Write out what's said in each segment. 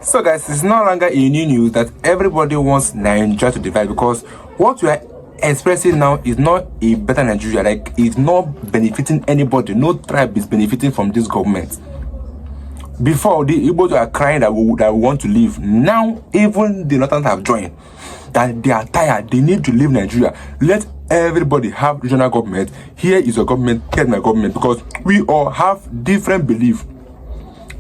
So guys, it's no longer a new news that everybody wants Nigeria to divide, because what we are expressing now is not a better Nigeria. Like, it's not benefiting anybody. No tribe is benefiting from this government. Before, the Igbos were crying that we want to leave. Now, even the Northerners have joined. That they are tired. They need to leave Nigeria. Let everybody have regional government. Here is your government. Here's my government. Because we all have different beliefs.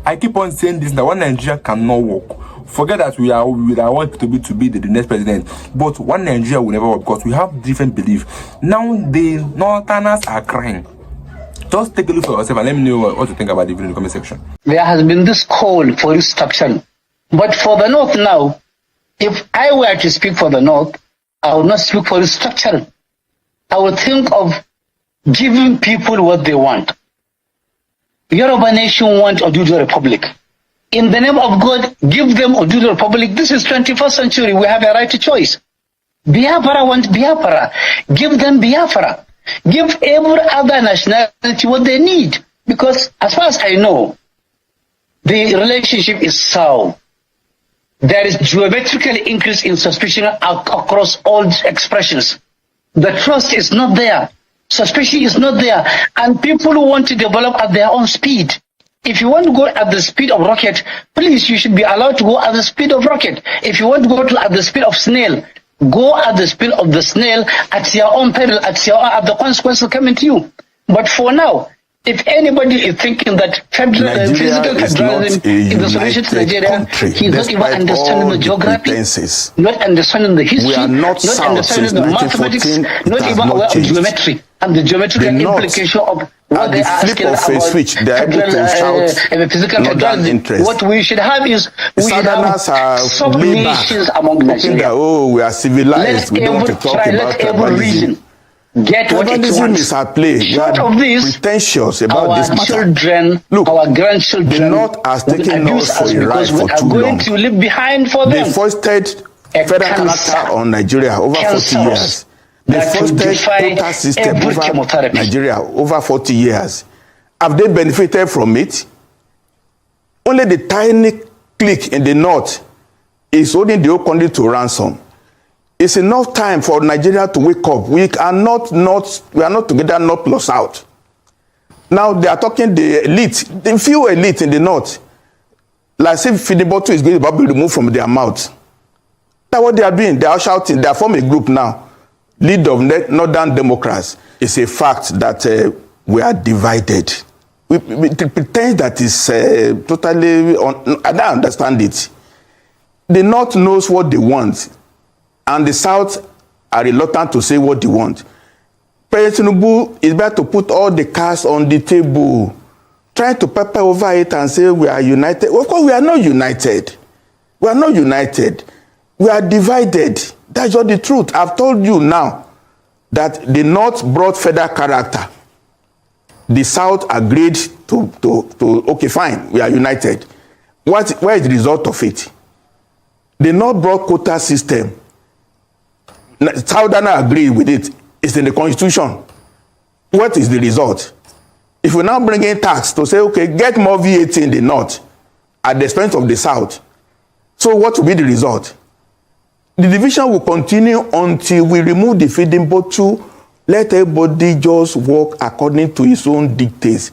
I keep on saying this, that one Nigeria cannot work. Forget that we want to be the next president. But one Nigeria will never work because we have different beliefs. Now the Northerners are crying. Just take a look for yourself and let me know what you think about the video in the comment section. There has been this call for restructuring. But for the North now, if I were to speak for the North, I would not speak for restructuring. I would think of giving people what they want. Yoruba nation wants Oduduwa Republic. In the name of God, give them Oduduwa Republic. This is 21st century. We have a right to choice. Biafra wants Biafra. Give them Biafra. Give every other nationality what they need. Because as far as I know, the relationship is sound. There is geometrical increase in suspicion across all expressions. The trust is not there. Suspicion is not there, and people who want to develop at their own speed. If you want to go at the speed of rocket, please, you should be allowed to go at the speed of rocket. If you want to go at the speed of snail, go at the speed of the snail at your own peril, at the consequences coming to you. But for now, if anybody is thinking that physical federalism is the solution to Nigeria, he's not even understanding the geography, not understanding the history, not understanding the mathematics, not even aware of geometry and the geometrical implication of what they are asking about physical federalism. What we should have is we should have sub-nations among Nigeria. We are civilized. We don't talk about tribalism. Get what it wants. Is at play. Short of this, pretentious about this matter. Children, look, our grandchildren, the North has taken us for a ride for too long. We are going to leave behind for them. They foisted federal character on Nigeria over 40 years. They foisted quota system over Nigeria over 40 years. Have they benefited from it? Only the tiny clique in the North is holding the whole country to ransom. It's enough time for Nigeria to wake up. We are not together, not plus South. Now they are talking the elite, the few elite in the North. Like if feeding bottle is going to be removed from their mouth. That's what they are doing. They are shouting. They are forming a group now. Lead of Northern Democrats. It's a fact that we are divided. We pretend that is totally, I don't understand it. The North knows what they want. And the South are reluctant to say what they want. President Tinubu is better to put all the cards on the table, trying to pepper over it and say we are united. Of course, we are not united. We are not united. We are divided. That's just the truth. I've told you now that the North brought federal character. The South agreed to okay, fine, we are united. Where is the result of it? The North brought quota system. Southerners agree with it. It's in the constitution. What is the result? If we now bring in tax to say, okay, get more VAT in the North at the expense of the South, so what will be the result? The division will continue until we remove the feeding bottle. Let everybody just work according to his own dictates.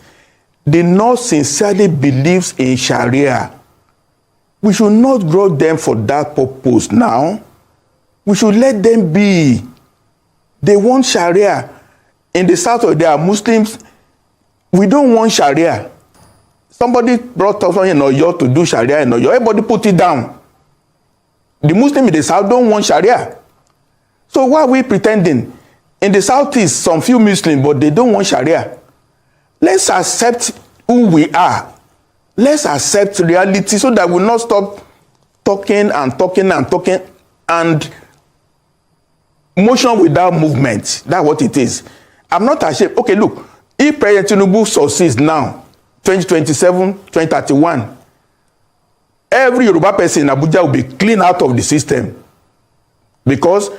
The North sincerely believes in Sharia. We should not grow them for that purpose now. We should let them be. They want Sharia. In the South, there are Muslims. We don't want Sharia. Somebody brought us in Oyo to do Sharia in Oyo. Everybody put it down. The Muslims in the South don't want Sharia. So why are we pretending? In the Southeast, some few Muslims, but they don't want Sharia. Let's accept who we are. Let's accept reality so that we'll not stop talking and motion without movement. That's what it is. I'm not ashamed. Okay, look, if President Tinubu succeeds now, 2027, 2031, every Yoruba person in Abuja will be cleaned out of the system. Because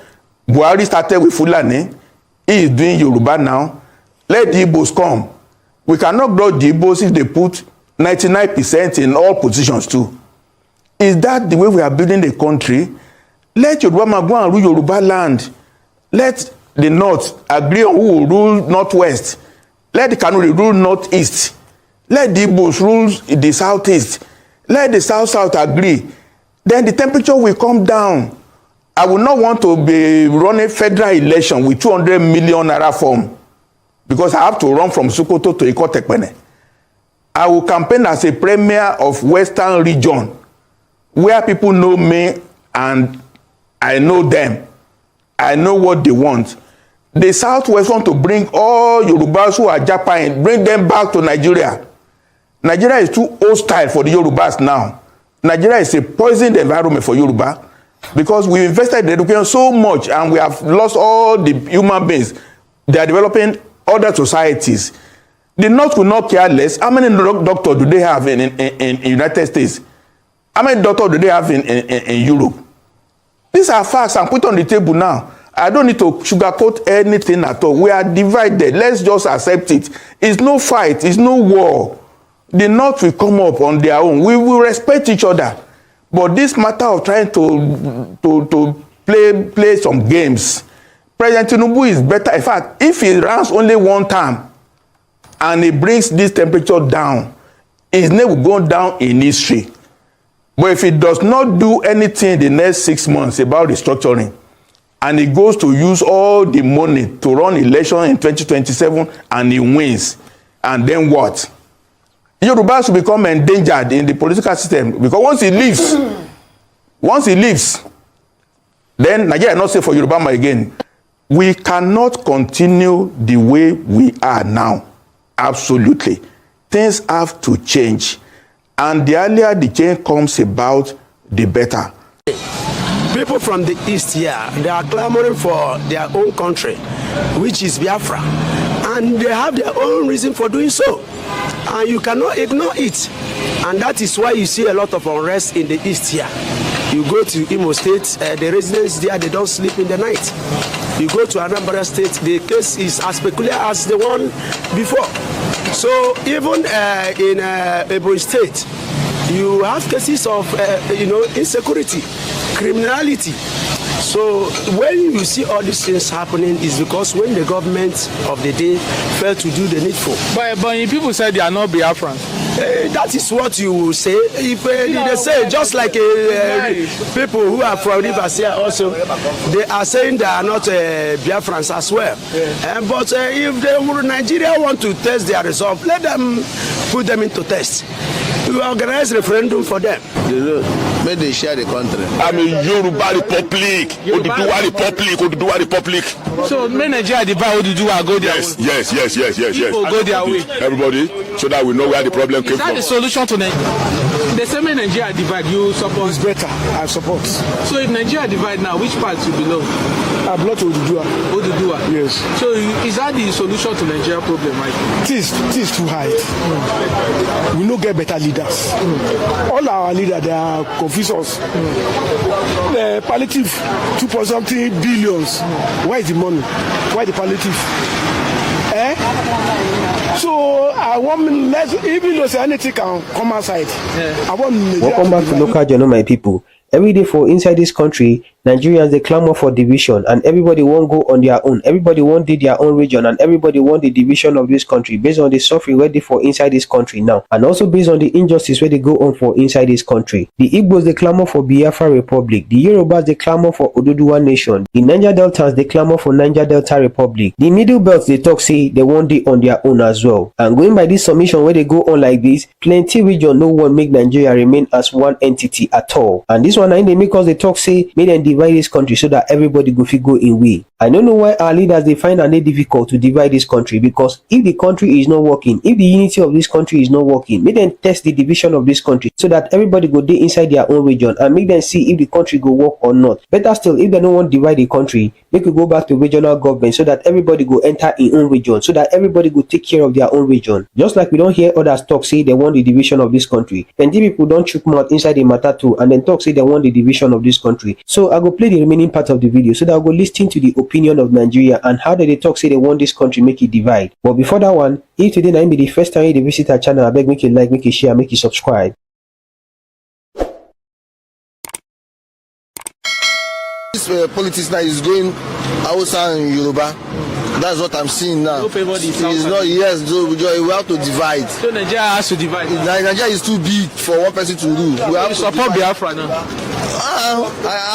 Buhari started with Fulani, he is doing Yoruba now. Let the Igbos come. We cannot block the Igbos if they put 99% in all positions too. Is that the way we are building the country? Let Yoruba man go and rule Yoruba land. Let the North agree on who will rule Northwest. Let the Kanu rule Northeast. Let the Igbos rule the Southeast. Let the South agree. Then the temperature will come down. I will not want to be running federal election with 200 million naira form because I have to run from Sokoto to Ikotekpene. I will campaign as a premier of Western region where people know me and I know them. I know what they want. The Southwest want to bring all Yorubas who are Japan, bring them back to Nigeria. Nigeria is too hostile for the Yorubas now. Nigeria is a poisoned environment for Yoruba because we invested in education so much and we have lost all the human beings. They are developing other societies. The North will not care less. How many doctors do they have in United States? How many doctors do they have in Europe? These are facts and put on the table now. I don't need to sugarcoat anything at all. We are divided. Let's just accept it. It's no fight. It's no war. The North will come up on their own. We will respect each other. But this matter of trying to play some games, President Tinubu is better. In fact, if he runs only one term and he brings this temperature down, his name will go down in history. But if he does not do anything in the next 6 months about restructuring, and he goes to use all the money to run election in 2027 and he wins, and then what? Yorubas will become endangered in the political system because once he leaves, then Nigeria is not safe for Yoruba again. We cannot continue the way we are now. Absolutely. Things have to change. And the earlier the change comes about, the better. People from the east here, they are clamoring for their own country, which is Biafra. And they have their own reason for doing so. And you cannot ignore it. And that is why you see a lot of unrest in the east here. You go to Imo State, the residents there, they don't sleep in the night. You go to Anambra State, the case is as peculiar as the one before. So even in Ebonyi State, you have cases of insecurity, criminality. So when you see all these things happening, is because when the government of the day failed to do the needful. But people said they are not Biafrans. That is what you will say. If they say, just like people who are from Rivers here also, they are saying they are not Biafrans as well. But if Nigeria want to test their resolve, let them put them into test. We will organize referendum for them. May they share the country. I mean, Yoruba Republic, Oduduwa Republic. So, may Nigeria divide Oduduwa go their way? Yes. People go their way. Everybody, so that we know where the problem came from. Is that the solution to Nigeria? The same Nigeria divide, you support? It's better, I support. So, if Nigeria divide now, which part you belong? I belong to Oduduwa. Oduduwa? Yes. So, is that the solution to Nigeria problem, right? It is too high. We no get better leaders. All our leaders, they are Confucius. The palliative 2.something billions. Where is the money? Why the palliative? So I want even though anything can come outside. I want. Welcome back to Local Journal, my people. Every day for inside this country, Nigerians, they clamor for division, and everybody won't go on their own. Everybody won't do their own region, and everybody want the division of this country based on the suffering where they for inside this country now, and also based on the injustice where they go on for inside this country. The Igbos, they clamor for Biafra Republic. The Yorubas, they clamor for Oduduwa Nation. The Niger Deltans, they clamor for Niger Delta Republic. The Middle Belts, they talk say they won't do on their own as well. And going by this submission where they go on like this, plenty region no one make Nigeria remain as one entity at all. And this one, they make us they talk say make them divide this country so that everybody go in way. I don't know why our leaders they find it difficult to divide this country, because if the country is not working, if the unity of this country is not working, make them test the division of this country so that everybody go dey inside their own region and make them see if the country go work or not. Better still, if they don't want to divide the country, make we go back to regional government so that everybody go enter in own region, so that everybody go take care of their own region. Just like we don't hear others talk say they want the division of this country. Plenty people don't chook mouth inside the matter too, and then talk say they want the division of this country. So I go play the remaining part of the video so that I go listen to the opinion of Nigeria and how they talk say they want this country make it divide. But before that one, if today na be the first time you visit our channel, I beg make you like, make you share, make you subscribe. this politics now is going Hausa and Yoruba. That's what I'm seeing now. No favor the It's not, yes, so we have to divide. So Nigeria has to divide. Nigeria is too big for one person to rule. We have to support Biafra now.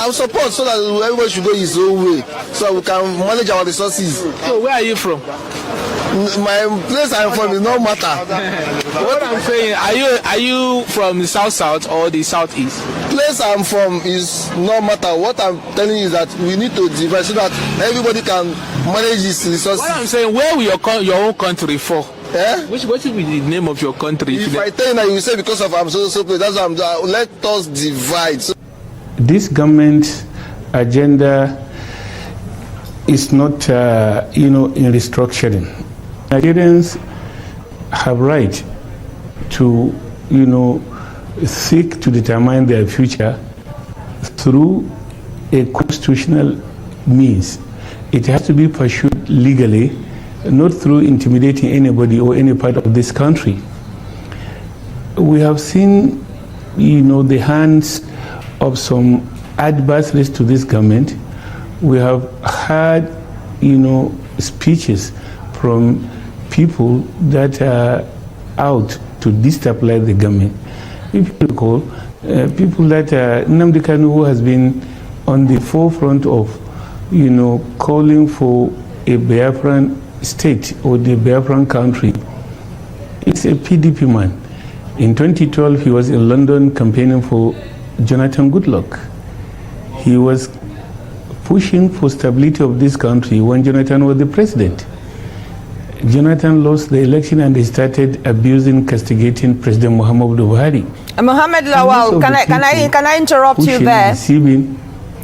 I'll support so that everybody should go his own way, so we can manage our resources. So where are you from? My place I'm from is no matter. What I'm saying, are you from the south or the southeast? Place I'm from is no matter. What I'm telling you is that we need to divide so that everybody can manage his resources. What I'm saying, where will your own country fall? Eh? What will be the name of your country? If I tell you that, you will say because of I'm so place. That's why let us divide. So this government agenda is not, in restructuring. Nigerians have right to, seek to determine their future through a constitutional means. It has to be pursued legally, not through intimidating anybody or any part of this country. We have seen, the hands of some adversaries to this government. We have heard, speeches from people that are out to destabilize the government. If you recall, people that Nnamdi Kanu, who has been on the forefront of, calling for a Biafran state or the Biafran country, it's a PDP man. In 2012, he was in London campaigning for Jonathan Goodluck. He was pushing for stability of this country when Jonathan was the president. Jonathan lost the election and he started abusing, castigating President Muhammadu Buhari. Mohammed Lawal, can I interrupt you there?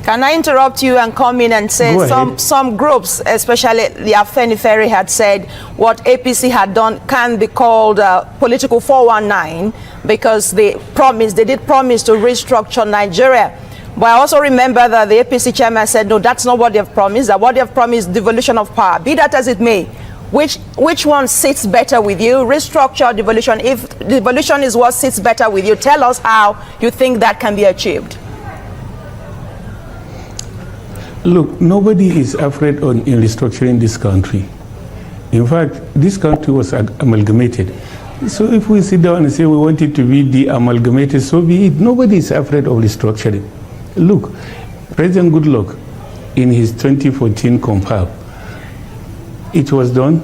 Can I interrupt you and come in and say some groups, especially the Afenifere, had said what APC had done can be called political 419 because they did promise to restructure Nigeria. But I also remember that the APC chairman said, no, that's not what they have promised. That what they have promised is devolution of power. Be that as it may, which one sits better with you? Restructure, devolution. If devolution is what sits better with you, tell us how you think that can be achieved. Look, nobody is afraid in restructuring this country. In fact, this country was amalgamated. So if we sit down and say we want it to be de-amalgamated, so be it. Nobody is afraid of restructuring. Look, President Goodluck, in his 2014 compile, it was done,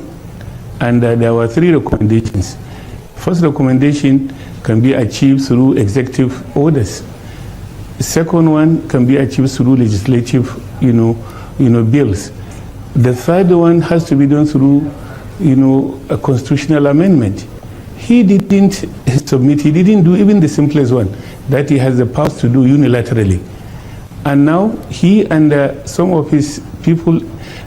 and there were 3 recommendations. First recommendation can be achieved through executive orders. The second one can be achieved through legislative, bills. The third one has to be done through, a constitutional amendment. He didn't submit. He didn't do even the simplest one that he has the power to do unilaterally. And now he and some of his people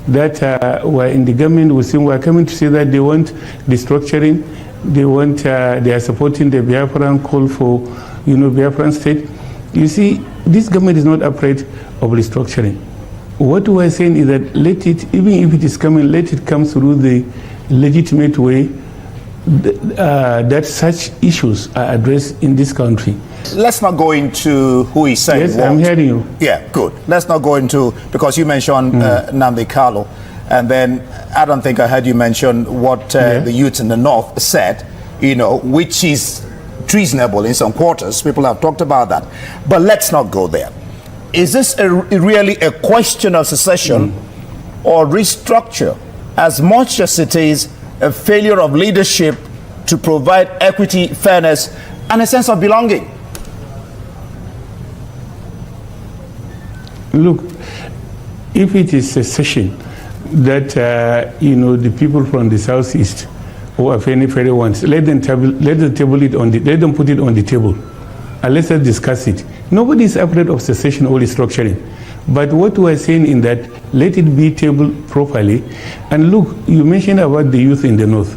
that were in the government with him were coming to say that they want restructuring. They are supporting the Biafran call for, Biafran state. You see, this government is not afraid of restructuring. What we are saying is that let it, even if it is coming, let it come through the legitimate way that such issues are addressed in this country. Let's not go into who is saying yes, what. I'm hearing you. Yeah, good. Let's not go into, because you mentioned Nnamdi Kanu, and then I don't think I heard you mention what the youth in the north said, which is treasonable in some quarters. People have talked about that. But let's not go there. Is this really a question of secession or restructure, as much as it is a failure of leadership to provide equity, fairness, and a sense of belonging? Look, if it is secession that, the people from the southeast or Afenifere wants, let them put it on the table and let's discuss it. Nobody is afraid of secession or restructuring. But what we are saying in that, let it be tabled properly. And look, you mentioned about the youth in the north.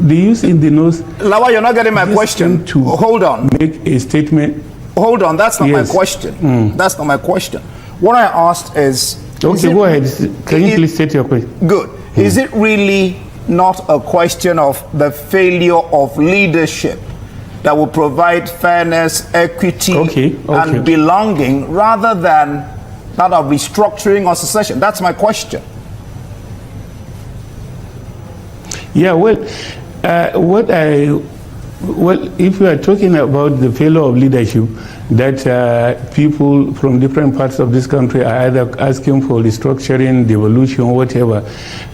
The youth in the north... Lawa, you're not getting my question. Hold on. Make a statement. Hold on, that's not my question. That's not my question. What I asked is... Okay, go ahead. Can you please state your question? Good. Is it really not a question of the failure of leadership that will provide fairness, equity, and belonging, rather than that of restructuring or secession? That's my question. Yeah, well, if we are talking about the failure of leadership, that people from different parts of this country are either asking for restructuring, devolution, whatever,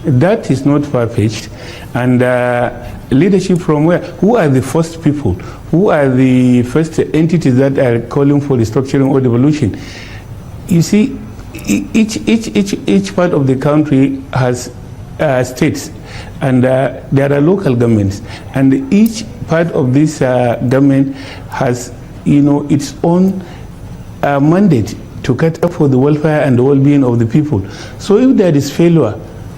that is not far-fetched. And leadership from where? Who are the first people? Who are the first entities that are calling for restructuring or devolution? You see, each part of the country has states, and there are local governments, and each part of this government has, its own mandate to cater for the welfare and the well-being of the people. So if there is failure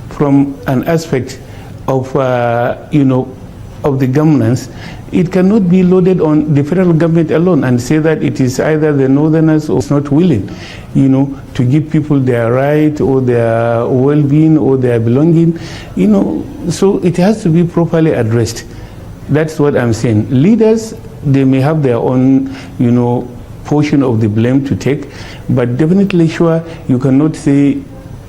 from an aspect of, of the governance, it cannot be loaded on the federal government alone and say that it is either the northerners or not willing, to give people their right or their well-being or their belonging, so it has to be properly addressed. That's what I'm saying. Leaders, they may have their own, portion of the blame to take, but definitely sure you cannot say,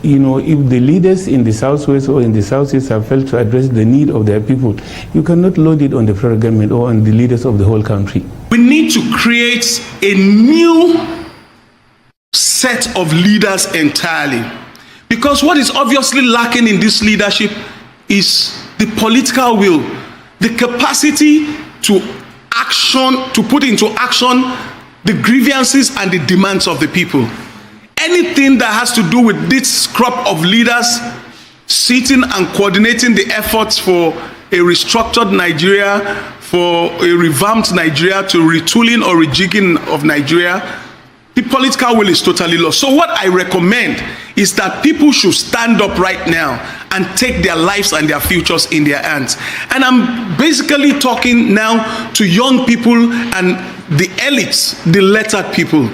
if the leaders in the Southwest or in the Southeast have failed to address the need of their people, you cannot load it on the federal government or on the leaders of the whole country. We need to create a new set of leaders entirely. Because what is obviously lacking in this leadership is the political will, the capacity to put into action the grievances and the demands of the people. Anything that has to do with this crop of leaders sitting and coordinating the efforts for a restructured Nigeria, for a revamped Nigeria, to retooling or rejigging of Nigeria, the political will is totally lost. So what I recommend is that people should stand up right now and take their lives and their futures in their hands. And I'm basically talking now to young people and the elites, the lettered people.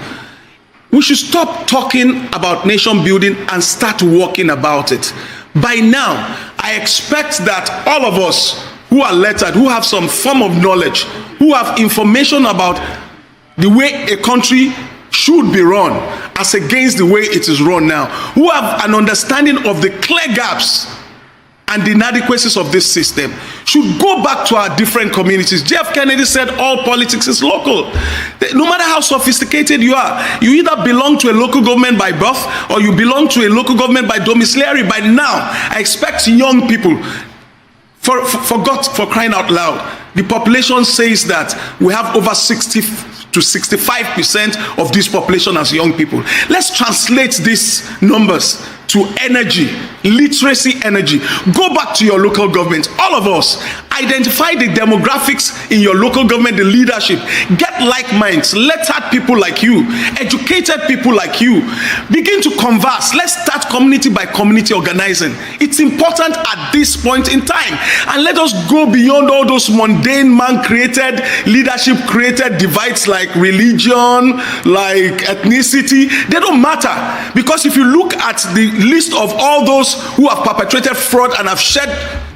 We should stop talking about nation building and start working about it. By now, I expect that all of us who are lettered, who have some form of knowledge, who have information about the way a country should be run as against the way it is run now, who have an understanding of the clear gaps and the inadequacies of this system, should go back to our different communities. Jeff Kennedy said all politics is local. No matter how sophisticated you are, you either belong to a local government by birth or you belong to a local government by domiciliary. By now, I expect young people, for crying out loud, the population says that we have over 60 to 65% of this population as young people. Let's translate these numbers to energy, literacy energy. Go back to your local government. All of us, identify the demographics in your local government, the leadership. Get like minds, lettered people like you, educated people like you. Begin to converse. Let's start community by community organizing. It's important at this point in time. And let us go beyond all those mundane man-created, leadership-created divides like religion, like ethnicity. They don't matter. Because if you look at the list of all those who have perpetrated fraud and have shed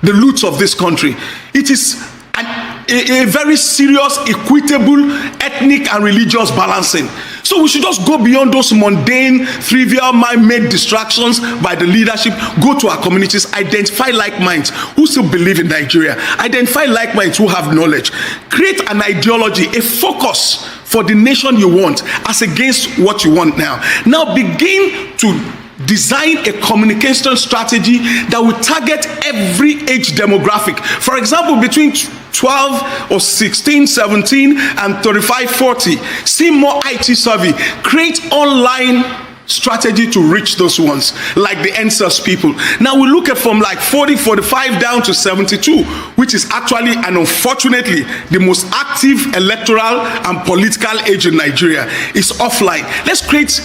the loot of this country, it is a very serious, equitable, ethnic and religious balancing. So we should just go beyond those mundane, trivial, man-made distractions by the leadership. Go to our communities, identify like minds who still believe in Nigeria, identify like minds who have knowledge, create an ideology, a focus for the nation you want as against what you want now. Now begin to design a communication strategy that will target every age demographic. For example, between 12 or 16, 17 and 35, 40. See more IT survey. Create online strategy to reach those ones, like the NSAS people. Now we look at from like 40, 45 down to 72, which is actually and unfortunately the most active electoral and political age in Nigeria. Is offline. Let's create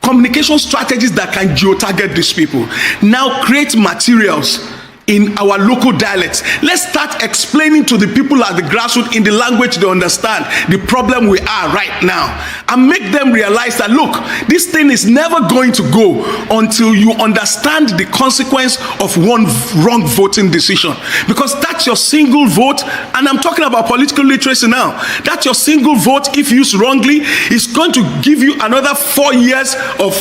communication strategies that can geo-target these people. Now create materials in our local dialects. Let's start explaining to the people at the grassroots in the language they understand the problem we are right now, and make them realize that look, this thing is never going to go until you understand the consequence of one wrong voting decision, because that's your single vote. And I'm talking about political literacy now. That's your single vote, if used wrongly, is going to give you another 4 years of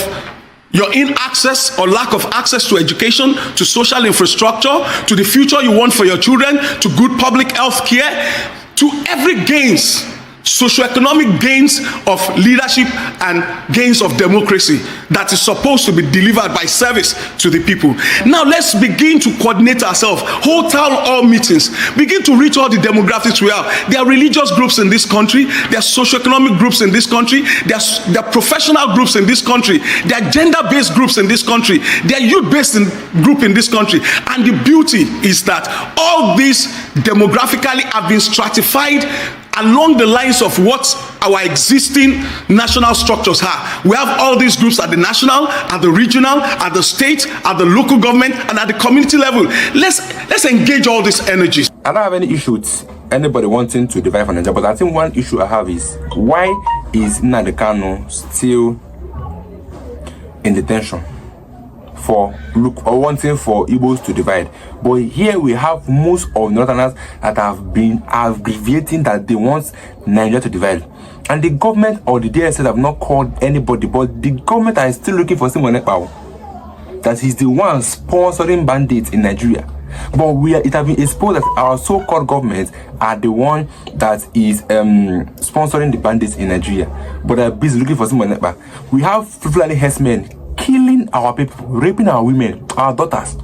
your inaccess or lack of access to education, to social infrastructure, to the future you want for your children, to good public health care, to every gains, socioeconomic gains of leadership and gains of democracy that is supposed to be delivered by service to the people. Now let's begin to coordinate ourselves, hold town hall meetings, begin to reach all the demographics we have. There are religious groups in this country, there are socioeconomic groups in this country, there are professional groups in this country, there are gender-based groups in this country, there are youth-based group in this country. And the beauty is that all these demographically have been stratified along the lines of what our existing national structures are. We have all these groups at the national, at the regional, at the state, at the local government, and at the community level. Let's engage all these energies. I don't have any issues anybody wanting to divide from Nigeria, but I think one issue I have is, why is Nnamdi Kanu still in detention for wanting for Igbos to divide? But here we have most of Northerners that have been aggravating that they want Nigeria to divide, and the government or the DSS have not called anybody, but the government are still looking for someone that is the one sponsoring bandits in Nigeria. But it has been exposed that our so-called government are the one that is sponsoring the bandits in Nigeria, but they're busy looking for someone. We have Fulani herdsmen killing our people, raping our women, our daughters,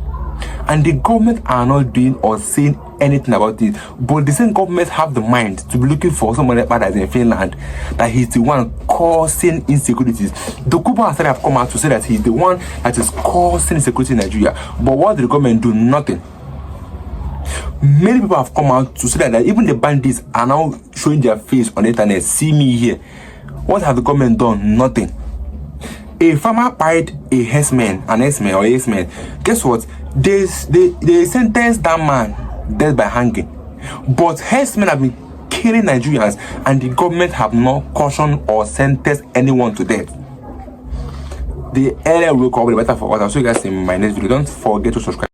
and the government are not doing or saying anything about it. But the same government have the mind to be looking for someone that is in Finland, that he's the one causing insecurities. The Cuban has come out to say that he's the one that is causing insecurity in Nigeria. But what did the government do? Nothing. Many people have come out to say that even the bandits are now showing their face on the internet. See me here. What have the government done? Nothing. A farmer pied a herdsman, guess what? They sentenced that man death by hanging. But herdsmen have been killing Nigerians, and the government have not cautioned or sentenced anyone to death. The earlier we will cover, the better for us. I'll see you guys in my next video. Don't forget to subscribe.